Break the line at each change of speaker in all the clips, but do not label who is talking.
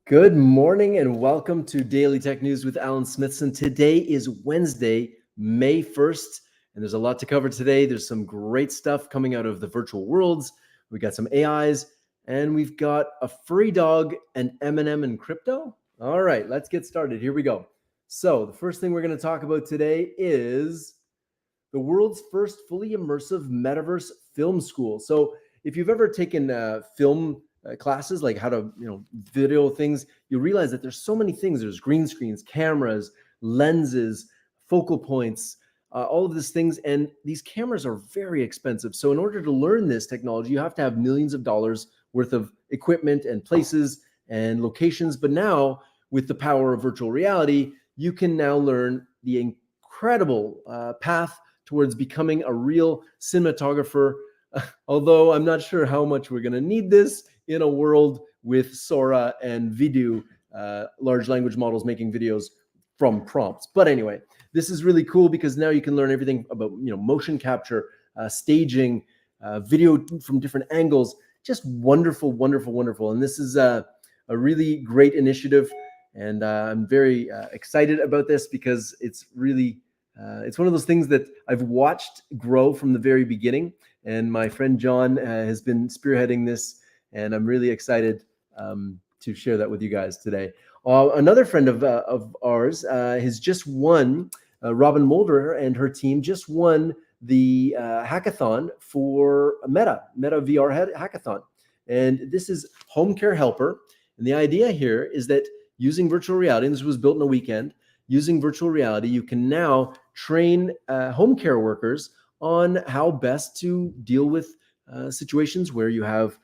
Good morning and welcome to Daily Tech News with Alan Smithson. Today is Wednesday, May 1st, and there's a lot to cover today. There's some great stuff coming out of the virtual worlds. We got some AIs, and we've got a furry dog and Eminem and crypto. All right, let's get started. Here we go. So the first thing we're going to talk about today is the world's first fully immersive metaverse film school. So if you've ever taken film classes, like how to video things, you realize that there's so many things. There's green screens, cameras, lenses, focal points, all of these things, and these cameras are very expensive. So in order to learn this technology, you have to have millions of dollars worth of equipment and places and locations. But now with the power of virtual reality, you can now learn the incredible path towards becoming a real cinematographer, although I'm not sure how much we're going to need this in a world with Sora and Vidu, large language models making videos from prompts. But anyway, this is really cool because now you can learn everything about motion capture, staging, video from different angles. Just wonderful, wonderful, wonderful. And this is a really great initiative, and I'm very excited about this because it's really it's one of those things that I've watched grow from the very beginning, and my friend John has been spearheading this, and I'm really excited to share that with you guys today. Another friend of ours has just won, Robin Mulder and her team just won the hackathon for Meta VR hackathon. And this is Homecare Helper. And the idea here is that using virtual reality, and this was built in a weekend, using virtual reality, you can now train home care workers on how best to deal with situations where you have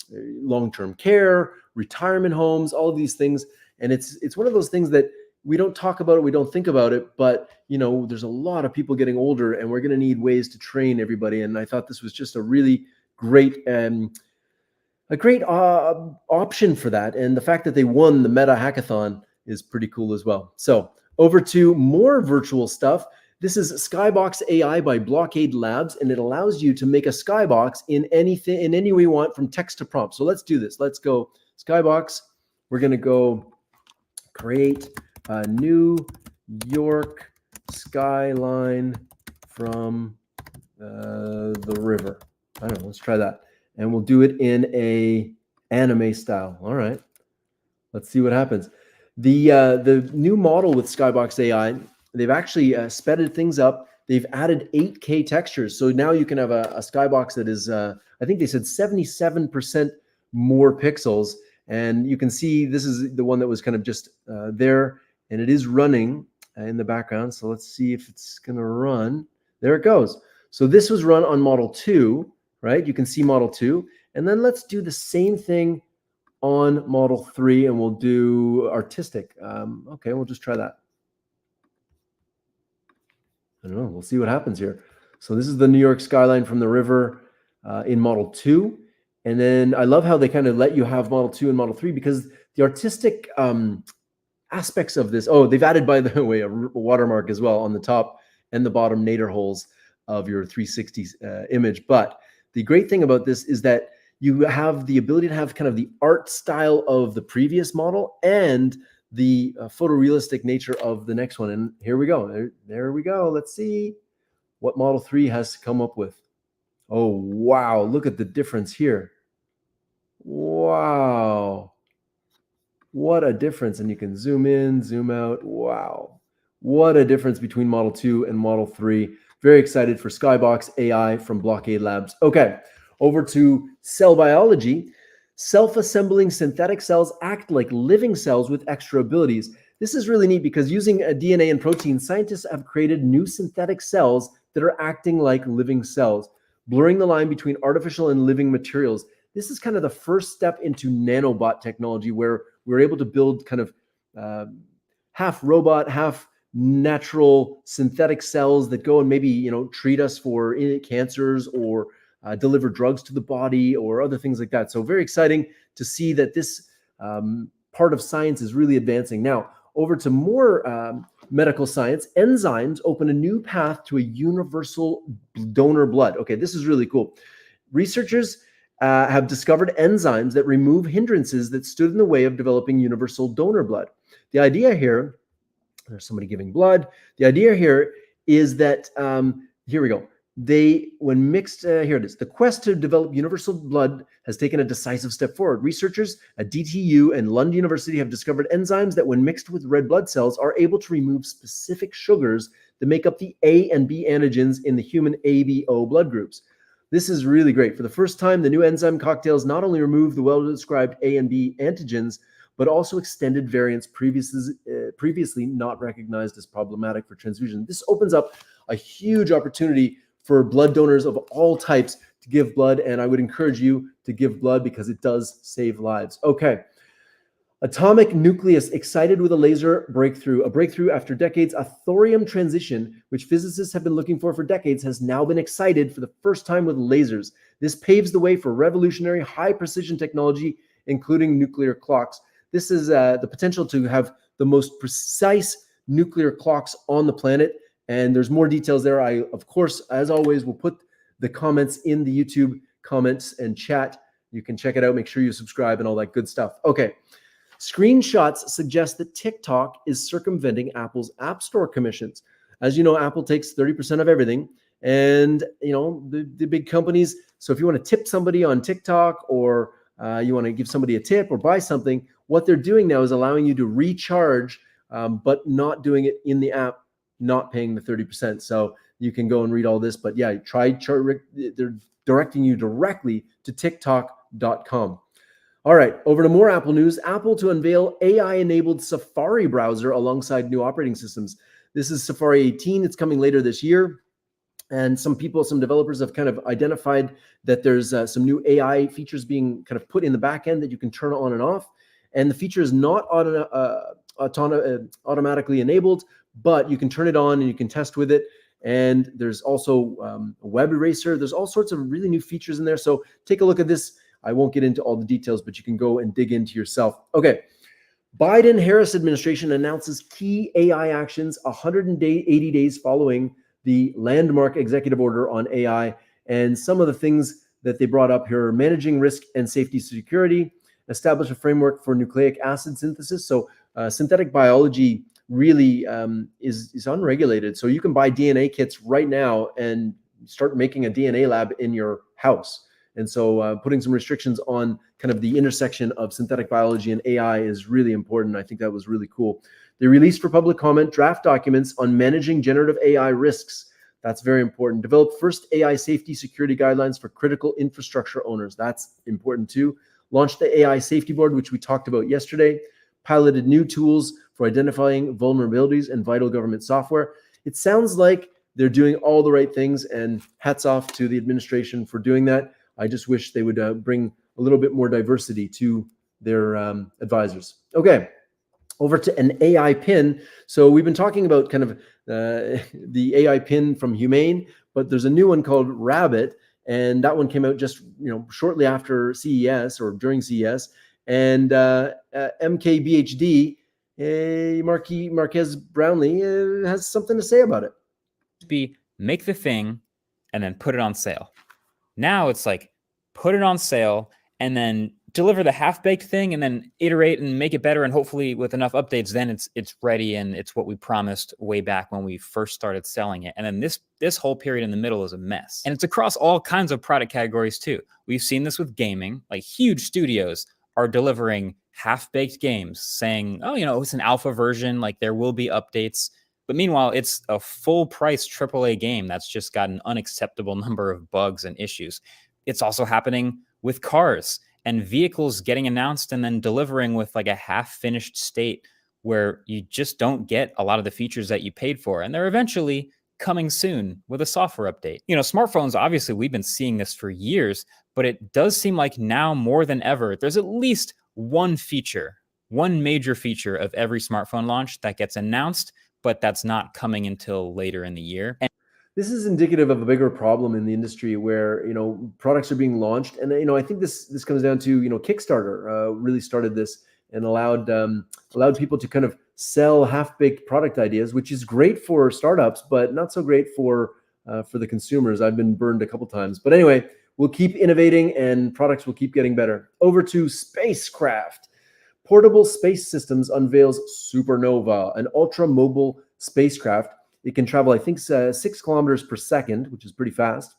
long-term care, retirement homes, all of these things. And it's one of those things that we don't talk about it, we don't think about it, but there's a lot of people getting older, and we're going to need ways to train everybody. And I thought this was just a really great option for that. And the fact that they won the Meta Hackathon is pretty cool as well. So over to more virtual stuff. This is Skybox AI by Blockade Labs, and it allows you to make a skybox in any way you want, from text to prompt. So let's do this. Let's go Skybox. We're going to go create a New York skyline from the river. I don't know. Let's try that. And we'll do it in a anime style. All right. Let's see what happens. The new model with Skybox AI, they've actually spedded things up. They've added 8K textures. So now you can have a skybox that is, I think they said 77% more pixels. And you can see this is the one that was kind of just there, and it is running in the background. So let's see if it's going to run. There it goes. So this was run on Model 2, right? You can see Model 2. And then let's do the same thing on Model 3, and we'll do artistic. Okay, we'll just try that. I don't know. We'll see what happens here. So this is the New York skyline from the river in Model 2. And then I love how they kind of let you have Model 2 and Model 3, because the artistic aspects of this, they've added, by the way, a watermark as well on the top and the bottom nadir holes of your 360 image. But the great thing about this is that you have the ability to have kind of the art style of the previous model and the photorealistic nature of the next one. And here we go. There we go. Let's see what Model 3 has to come up with. Oh, wow. Look at the difference here. Wow. What a difference. And you can zoom in, zoom out. Wow. What a difference between Model 2 and Model 3. Very excited for Skybox AI from Blockade Labs. Okay, over to cell biology. Self-assembling synthetic cells act like living cells with extra abilities. This is really neat because using a DNA and protein, scientists have created new synthetic cells that are acting like living cells, blurring the line between artificial and living materials. This is kind of the first step into nanobot technology, where we're able to build kind of half robot, half natural synthetic cells that go and maybe treat us for cancers or deliver drugs to the body or other things like that. So very exciting to see that this part of science is really advancing. Now over to more medical science, enzymes open a new path to a universal donor blood. Okay, this is really cool. Researchers have discovered enzymes that remove hindrances that stood in the way of developing universal donor blood. The idea here, there's somebody giving blood. The idea here is that, here we go. When mixed, here it is. The quest to develop universal blood has taken a decisive step forward. Researchers at DTU and London University have discovered enzymes that, when mixed with red blood cells, are able to remove specific sugars that make up the A and B antigens in the human ABO blood groups. This is really great. For the first time, the new enzyme cocktails not only remove the well-described A and B antigens, but also extended variants previously not recognized as problematic for transfusion. This opens up a huge opportunity for blood donors of all types to give blood, and I would encourage you to give blood because it does save lives. Okay. Atomic Nucleus excited with a laser breakthrough. A breakthrough after decades. A thorium transition, which physicists have been looking for decades, has now been excited for the first time with lasers. This paves the way for revolutionary high-precision technology, including nuclear clocks. This is the potential to have the most precise nuclear clocks on the planet. And there's more details there. I, of course, as always, will put the comments in the YouTube comments and chat. You can check it out. Make sure you subscribe and all that good stuff. Okay. Screenshots suggest that TikTok is circumventing Apple's App Store commissions. As you know, Apple takes 30% of everything. And, you know, the big companies. So if you want to tip somebody on TikTok, or you want to give somebody a tip or buy something, what they're doing now is allowing you to recharge, but not doing it in the app, not paying the 30%. So you can go and read all this, but yeah, they're directing you directly to TikTok.com. All right, over to more Apple news. Apple to unveil AI-enabled Safari browser alongside new operating systems. This is Safari 18. It's coming later this year. And some developers have kind of identified that there's some new AI features being kind of put in the back end that you can turn on and off. And the feature is not automatically enabled, but you can turn it on and you can test with it. And there's also a web eraser. There's all sorts of really new features in there. So take a look at this. I won't get into all the details, but you can go and dig into yourself. Okay. Biden-Harris administration announces key AI actions 180 days following the landmark executive order on AI. And some of the things that they brought up here are managing risk and safety security, establish a framework for nucleic acid synthesis. So synthetic biology really is unregulated. So you can buy DNA kits right now and start making a DNA lab in your house. And so putting some restrictions on kind of the intersection of synthetic biology and AI is really important. I think that was really cool. They released for public comment draft documents on managing generative AI risks. That's very important. Developed first AI safety security guidelines for critical infrastructure owners. That's important too. Launched the AI safety board, which we talked about yesterday. Piloted new tools for identifying vulnerabilities in vital government software. It sounds like they're doing all the right things, and hats off to the administration for doing that. I just wish they would bring a little bit more diversity to their advisors. Okay, over to an AI pin. So we've been talking about kind of the AI pin from Humane, but there's a new one called Rabbit, and that one came out just shortly after CES or during CES. And MKBHD, Marquez Brownlee has something to say about it.
Make the thing and then put it on sale. Now it's like, put it on sale and then deliver the half-baked thing and then iterate and make it better. And hopefully with enough updates, then it's ready and it's what we promised way back when we first started selling it. And then this whole period in the middle is a mess. And it's across all kinds of product categories too. We've seen this with gaming, like huge studios are delivering half-baked games saying, oh, it's an alpha version, like there will be updates. But meanwhile, it's a full-price AAA game that's just got an unacceptable number of bugs and issues. It's also happening with cars and vehicles getting announced and then delivering with like a half-finished state where you just don't get a lot of the features that you paid for. And they're eventually coming soon with a software update. Smartphones, obviously, we've been seeing this for years, but it does seem like now more than ever, there's at least one major feature of every smartphone launch that gets announced, but that's not coming until later in the year. And
this is indicative of a bigger problem in the industry where, products are being launched. And, I think this comes down to, Kickstarter really started this and allowed people to kind of sell half-baked product ideas, which is great for startups, but not so great for the consumers. I've been burned a couple times. But anyway, we'll keep innovating and products will keep getting better. Over to spacecraft. Portable Space Systems unveils Supernova, an ultra-mobile spacecraft. It can travel, I think, 6 kilometers per second, which is pretty fast.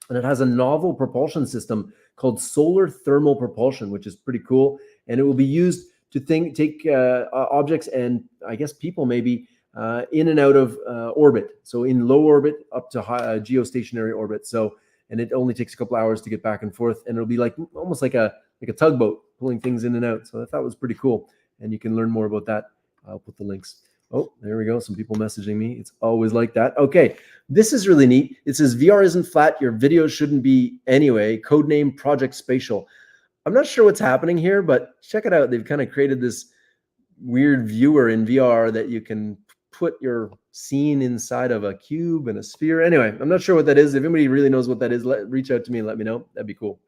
And it has a novel propulsion system called solar thermal propulsion, which is pretty cool. And it will be used to take objects and, I guess, people maybe in and out of orbit. So in low orbit up to high, geostationary orbit. So, and it only takes a couple hours to get back and forth. And it'll be like almost like a tugboat pulling things in and out. So I thought it was pretty cool. And you can learn more about that. I'll put the links. Oh, there we go. Some people messaging me. It's always like that. Okay, this is really neat. It says VR isn't flat. Your videos shouldn't be anyway. Codename Project Spatial. I'm not sure what's happening here, but check it out. They've kind of created this weird viewer in VR that you can put your scene inside of a cube and a sphere. Anyway, I'm not sure what that is. If anybody really knows what that is, reach out to me and let me know. That'd be cool.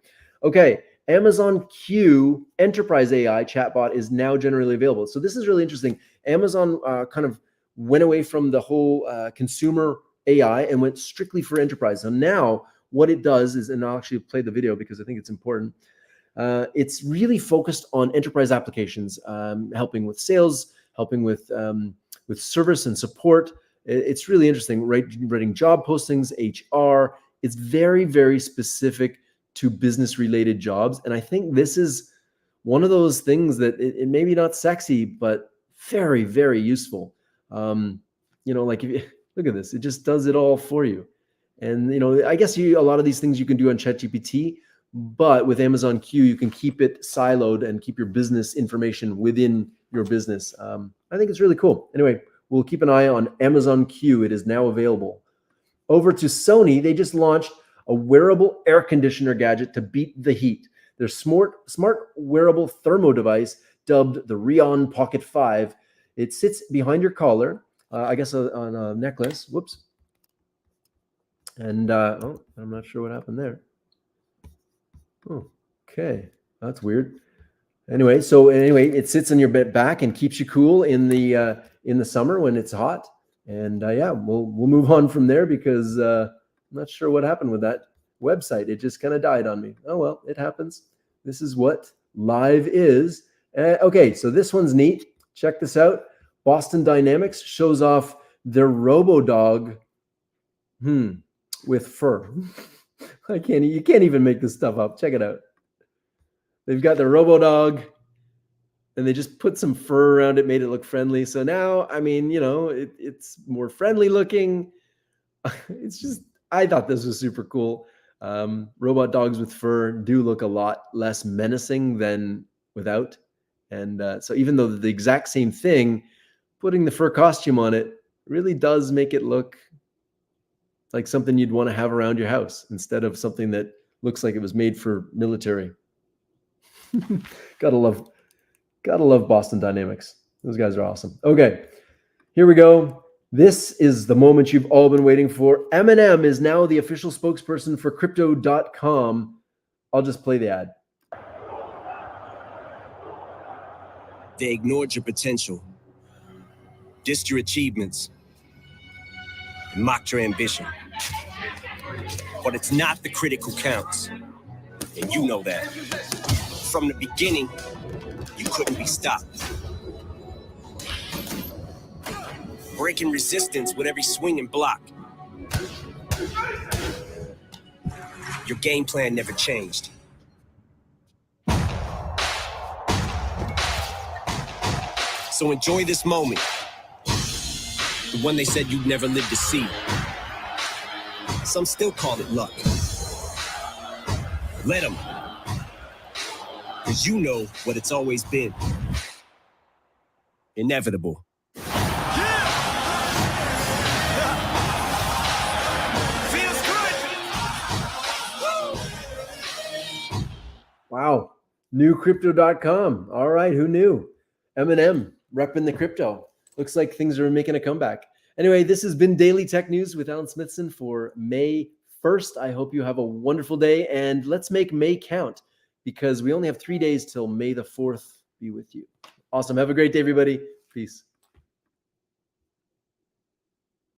Okay, Amazon Q Enterprise AI chatbot is now generally available. So this is really interesting. Amazon kind of went away from the whole consumer AI and went strictly for enterprise. So now what it does is, and I'll actually play the video because I think it's important. It's really focused on enterprise applications, helping with sales, helping with service and support. It's really interesting, writing job postings, HR. It's very, very specific to business related jobs. And I think this is one of those things that it may be not sexy, but very, very useful. Like if you look at this, it just does it all for you. And, I guess a lot of these things you can do on ChatGPT, but with Amazon Q, you can keep it siloed and keep your business information within your business. I think it's really cool. Anyway, we'll keep an eye on Amazon Q. It is now available. Over to Sony, they just launched a wearable air conditioner gadget to beat the heat. Their smart wearable thermo device, dubbed the Rion Pocket 5. It sits behind your collar, I guess on a necklace. Whoops. And I'm not sure what happened there. Okay, that's weird. Anyway, it sits on your back and keeps you cool in the summer when it's hot. And we'll move on from there because I'm not sure what happened with that website. It just kind of died on me. Oh well, it happens. This is what live is. Okay, so this one's neat. Check this out. Boston Dynamics shows off their RoboDog with fur. You can't even make this stuff up. Check it out. They've got the RoboDog and they just put some fur around it, made it look friendly. So now, it's more friendly looking. I thought this was super cool. Robot dogs with fur do look a lot less menacing than without. And so even though the exact same thing, putting the fur costume on it really does make it look like something you'd want to have around your house instead of something that looks like it was made for military. Gotta love Boston Dynamics. Those guys are awesome. Okay, here we go. This is the moment you've all been waiting for. Eminem is now the official spokesperson for Crypto.com. I'll just play the ad.
They ignored your potential, dissed your achievements, and mocked your ambition. But it's not the critic who counts, and you know that. From the beginning, you couldn't be stopped. Breaking resistance with every swing and block. Your game plan never changed. So enjoy this moment. The one they said you'd never live to see. Some still call it luck. Let them. Because you know what it's always been. Inevitable.
Wow. New Crypto.com. All right. Who knew? Eminem repping the crypto. Looks like things are making a comeback. Anyway, this has been Daily Tech News with Alan Smithson for May 1st. I hope you have a wonderful day, and let's make May count because we only have 3 days till May the 4th be with you. Awesome. Have a great day, everybody. Peace.